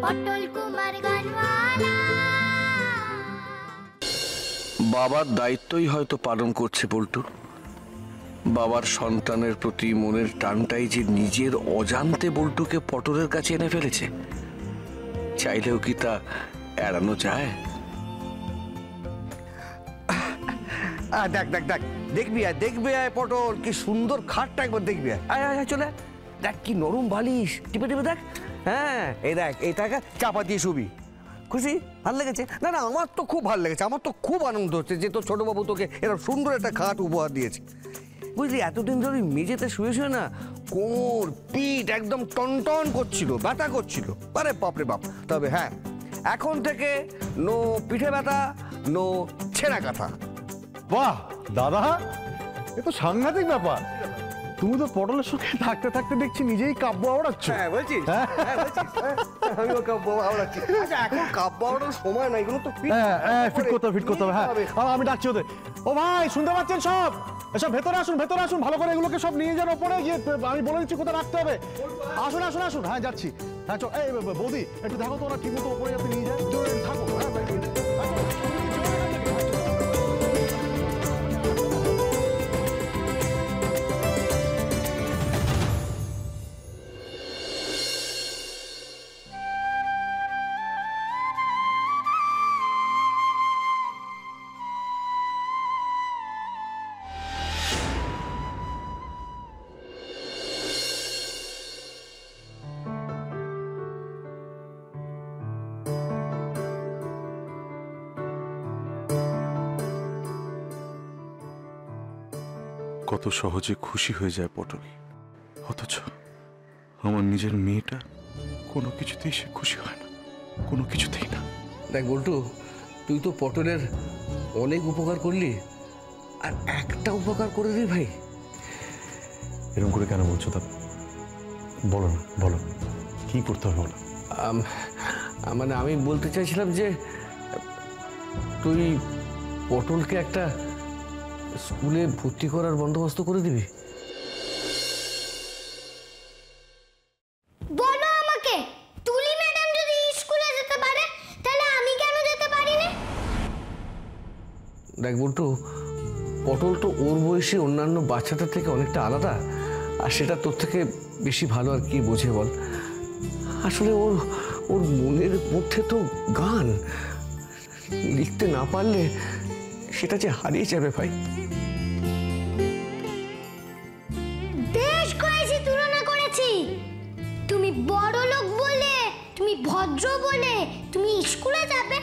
পটল কুমার গানওয়ালা। বাবার দায়িত্বই হয়তো পালন করছে পল্টু। বাবার সন্তানের প্রতি মনের টানটাই যে নিজের অজান্তে বল্টুকে পটলের কাছে এনে ফেলেছে, চাইলেও কি তা এড়ানো যায়? দেখ দেখ দেখ, দেখবি দেখবি পটল, কি সুন্দর খাটটা একবার দেখবি। চলে দেখ কি নরম বালিশ, টিপে টিপে দেখ। হ্যাঁ এই দেখ, এইটাকে চাপা দিয়ে শুবি। খুশি? ভাল লেগেছে? না না, আমার তো খুব ভালো লেগেছে, আমার তো খুব আনন্দ হচ্ছে যে তোর ছোটবাবু তোকে এরকম সুন্দর একটা খাট উপহার দিয়েছে। বুঝলি, এতদিন ধরে মেঝেতে শুয়ে শুয়ে না কোমর পিঠ একদম টনটন করছিল, ব্যথা করছিল। আরে বাপরে বাপ। তবে হ্যাঁ, এখন থেকে নো পিঠে ব্যথা, নো ছেঁড়া কাঁথা। বাহ দাদা, এ তো সাংঘাতিক ব্যাপার। তুমি তো পটলের সঙ্গে থাকতে থাকতে দেখছি নিজেই কাব্য আওড়াচ্ছ। হ্যাঁ বলছিস, আমিও কাব্য আওড়াচ্ছি। আচ্ছা, এখন কাব্য আওড়ানোর সময় নাই, এগুলো তো ফিট করতে হবে। হ্যাঁ আমি ডাকছি ওদের। ও ভাই, শুনতে পাচ্ছেন সব? এসব ভেতরে আসুন, ভেতরে আসুন, ভালো করে এগুলোকে সব নিয়ে যান ওপরে গিয়ে। আমি বলে দিচ্ছি কোথায় রাখতে হবে। আসুন আসুন আসুন। হ্যাঁ যাচ্ছি। হ্যাঁ চল। এই বৌদি, একটু দেখো তো ওরা ঠিক মতো ওপরে যাতে নিয়ে যায়। থাকো। কত সহজে খুশি হয়ে যায় পটল, অথচ আমার নিজের মেয়েটা কোনো কিছুতেই সে খুশি হয় না, কোনো কিছুতেই না। দেখ বল্টু, তুই তো পটলের অনেক উপকার করলি, আর একটা উপকার করে দিই ভাই। এরকম করে কেন বলছো দাদা? বলো না, বলো কি করতে হবে বলো। মানে আমি বলতে চাইছিলাম যে তুই পটলকে একটা স্কুলে ভর্তি করার বন্দোবস্ত করে দিবি। বলো আমাকে, তুলি ম্যাডাম যদি স্কুলে যেতে পারে তাহলে আমি কেন যেতে পারি না? দেখ বল্টু, পটল তো ওর বয়সী অন্যান্য বাচ্চাদের থেকে অনেকটা আলাদা, আর সেটা তোর থেকে বেশি ভালো আর কি বোঝে বল। আসলে ওর মনের মধ্যে তো গান, লিখতে না পারলে সেটা যে হারিয়ে যাবে ভাই। বেশ কয়েছি তুলনা করেছি। তুমি বড় লোক বলে, তুমি ভদ্র বলে তুমি স্কুলে যাবে,